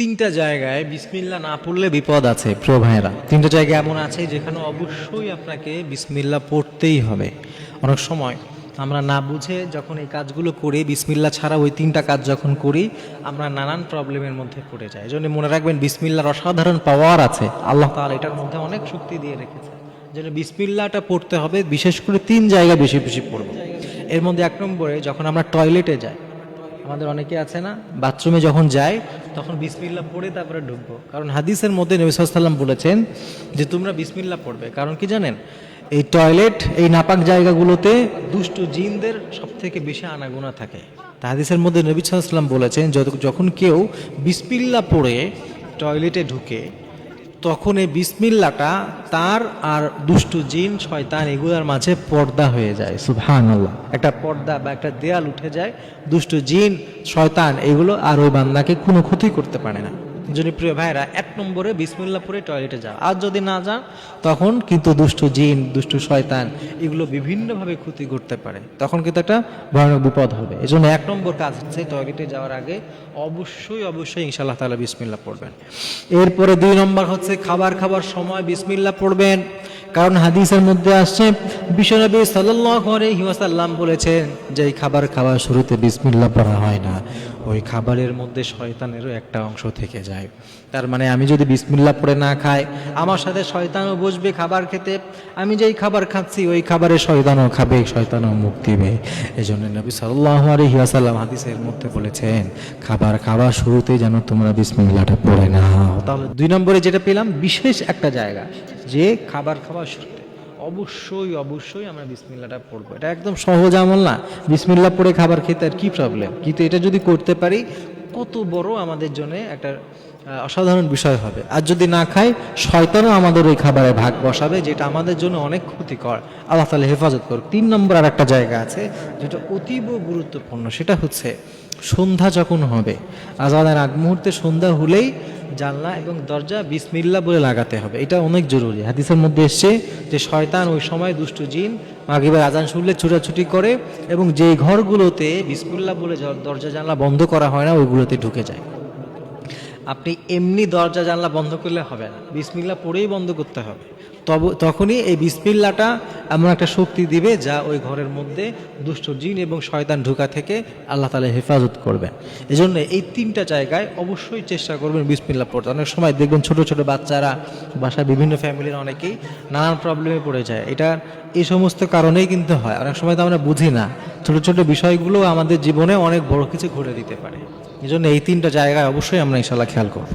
তিনটা জায়গায় বিসমিল্লাহ না পড়লে বিপদ আছে প্রিয় ভাইয়েরা। তিনটা জায়গা এমন আছে যেখানে অবশ্যই আপনাকে বিসমিল্লাহ পড়তেই হবে। অনেক সময় আমরা না বুঝে যখন এই কাজগুলো করি, বিসমিল্লাহ ছাড়া ওই তিনটা কাজ যখন করি, আমরা নানান প্রবলেমের মধ্যে পড়ে যাই। এই জন্য মনে রাখবেন, বিসমিল্লাহর অসাধারণ পাওয়ার আছে। আল্লাহ তাআলা এটার মধ্যে অনেক শক্তি দিয়ে রেখেছে। যেন বিসমিল্লাহটা পড়তে হবে, বিশেষ করে তিন জায়গায় বেশি বেশি পড়ব। এর মধ্যে এক নম্বরে, যখন আমরা টয়লেটে যাই, আমাদের অনেকে আছে না, বাথরুমে যখন যায় তখন বিসমিল্লাহ পড়ে তারপরে ঢুকবো। কারণ হাদিসের মধ্যে নবী সাল্লাল্লাহু আলাইহি ওয়াসাল্লাম বলেছেন যে তোমরা বিসমিল্লাহ পড়বে। কারণ কি জানেন? এই টয়লেট, এই নাপাক জায়গাগুলোতে দুষ্টু জিনদের সব থেকে বেশি আনাগোনা থাকে। তা হাদিসের মধ্যে নবী সাল্লাল্লাহু আলাইহি ওয়াসাল্লাম বলেছেন, যখন কেউ বিসমিল্লাহ পড়ে টয়লেটে ঢুকে, তখন এই বিসমিল্লাহটা তার আর দুষ্টু জিন শয়তান এগুলোর মাঝে পর্দা হয়ে যায়। সুবহানাল্লাহ, একটা পর্দা বা একটা দেয়াল উঠে যায়। দুষ্টু জিন শয়তান এগুলো আর ওই বান্দাকে কোনো ক্ষতি করতে পারে না। যদি প্রিয় ভাইরা, এক নম্বরে বিসমিল্লাহ পড়ে টয়লেটে যাও। আর যদি না যান, তখন কিন্তু দুষ্টু জিন, দুষ্টু শয়তান এগুলো বিভিন্নভাবে ক্ষতি করতে পারে। তখন কিন্তু একটা ভয়ানক বিপদ হবে। এই জন্য এক নম্বর কাজ হচ্ছে, টয়লেটে যাওয়ার আগে অবশ্যই ইনশাআল্লাহ তাআলা বিসমিল্লাহ পড়বেন। এরপরে দুই নম্বর হচ্ছে, খাবার সময় বিসমিল্লাহ পড়বেন। কারণ হাদিসের মধ্যে আসছে, বিশ্বনবী সাল্লাল্লাহু আলাইহি ওয়াসাল্লাম বলেছেন যে এই খাবার খাওয়ার শুরুতে বিসমিল্লাহ পড়া হয় না, ওই খাবারের মধ্যে শয়তানেরও একটা অংশ থেকে যায়। তার মানে আমি যদি বিসমিল্লাহ পড়ে না খাই, আমার সাথে শয়তানও বসবে খাবার খেতে। আমি যেই খাবার খাচ্ছি ওই খাবারে শয়তানও খাবে, শয়তানও মুখ দিবে। এই জন্য নবী সাল্লাল্লাহু আলাইহি ওয়াসাল্লাম হাদিসের মধ্যে বলেছেন, খাবার খাওয়ার শুরুতেই যেন তোমরা বিসমিল্লাহটা পড়ে নাও। তাহলে দুই নম্বরে যেটা পেলাম, বিশেষ একটা জায়গা, যে খাবার খাওয়ার শুরুতে অবশ্যই আমরা বিসমিল্লাহটা পড়বো। এটা একদম সহজ আমল না? বিসমিল্লাহ পড়ে খাবার খেতে আর কি প্রবলেম? কিন্তু এটা যদি করতে পারি, কত বড় আমাদের জন্য একটা অসাধারণ বিষয় হবে। আর যদি না খাই, শয়তানও আমাদের ওই খাবারে ভাগ বসাবে, যেটা আমাদের জন্য অনেক ক্ষতিকর। আল্লাহ তাআলা হেফাজত করুক। তিন নম্বর আর একটা জায়গা আছে যেটা অতীব গুরুত্বপূর্ণ, সেটা হচ্ছে সন্ধ্যা যখন হবে, আযানের আগ মুহূর্তে সন্ধ্যা হলেই জানলা এবং দরজা বিসমিল্লাহ বলে লাগাতে হবে। এটা অনেক জরুরি। হাদিসের মধ্যে এসছে যে শয়তান ওই সময়, দুষ্টু জিন মাগরিবের আযান শুনলে ছুটাছুটি করে, এবং যেই ঘরগুলোতে বিসমিল্লাহ বলে দরজা জানলা বন্ধ করা হয় না, ওইগুলোতে ঢুকে যায়। আপনি এমনি দরজা জানলা বন্ধ করলে হবে না, বিসমিল্লাহ পড়েই বন্ধ করতে হবে। তখনই এই বিসমিল্লাহটা এমন একটা শক্তি দিবে, যা ওই ঘরের মধ্যে দুষ্ট জিন এবং শয়তান ঢোকা থেকে আল্লাহ তাআলা হেফাজত করবেন। এই জন্য এই তিনটা জায়গায় অবশ্যই চেষ্টা করবেন বিসমিল্লাহ পড়তে। অনেক সময় দেখবেন ছোট ছোট বাচ্চারা, বাসায় বিভিন্ন ফ্যামিলির অনেকেই নানান প্রবলেমে পড়ে যায়। এটা এই সমস্ত কারণেই কিন্তু হয়। অনেক সময় তো আমরা বুঝি না, ছোট ছোট বিষয়গুলো আমাদের জীবনে অনেক বড় কিছু ঘটে দিতে পারে। এই জন্য এই তিনটা জায়গায় অবশ্যই আমরা ইনশাআল্লাহ খেয়াল করব।